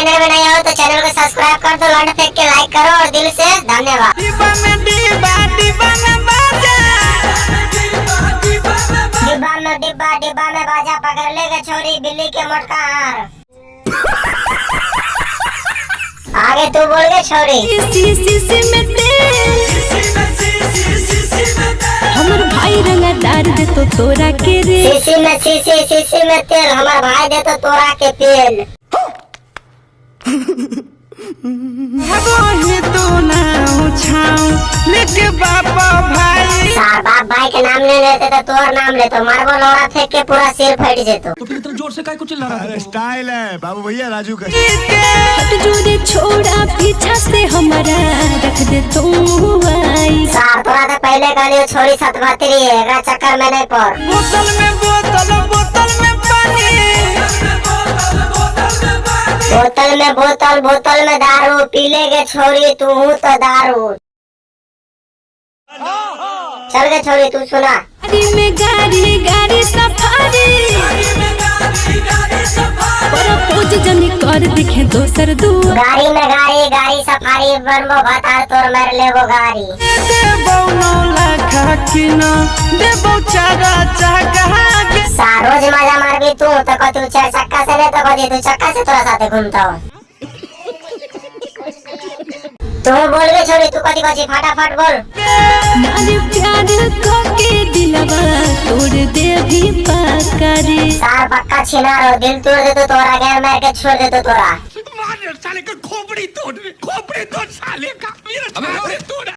Channel में नए हो तो चैनल को सब्सक्राइब कर दो, लौंडे फेंक के लाइक करो और दिल से धन्यवाद। डिब्बा में बाजा पकड़ लेगा छोरी बिल्ली के मोटकार। आगे तू बोल गए छोरी। हमर भाई रंगा डार दे तो तोरा के रे। शीशी में तेल हमार भाई दे तो तोरा के तेल। लेके बापा भाई बाप भाई के नाम ले लेते तो तोर नाम ले तो मारबो लोड़ा फेंक के पूरा सिर फट जेतो। तो फिर इतना जोर से काय को चिल्ला रहा है? स्टाइल है बाबू भैया राजू का। हट जोरे छोड़ा पीछा से हमारा रख दे तू आई। सार तोरा तो पहले कहलियो छोरी सतवतरी है, एकरा चक्कर में नहीं पड़। बोतल में पानी बोतल में दारू पी लेगे छोरी तू तो दारू। चल गए छोरी तू सुना। गाड़ी में गाड़ी सफारी बड़ा पोज जनी कर दिखे दोसर दू। गाड़ी में गाड़ी सफारी बनबो बता तोर मर लेबो गाड़ी। देबो 9 लाख किना देबो 4 चक्का के। रोज मजा मारबी तू तो कतू 4 चक्का से नहीं तो कदी तू चक्का से तोरा साथे घूमता हो। तू बोल गए छोरी तू कदी कची फटाफट बोल। नारे प्यार को के दिलवा तोड़ दे भी पाकारी। सार पक्का छिना रो दिल तोड़ दे तो तोरा गैर मार के छोड़ दे तो तोरा। मार साले का खोपड़ी तोड़ साले का मेरा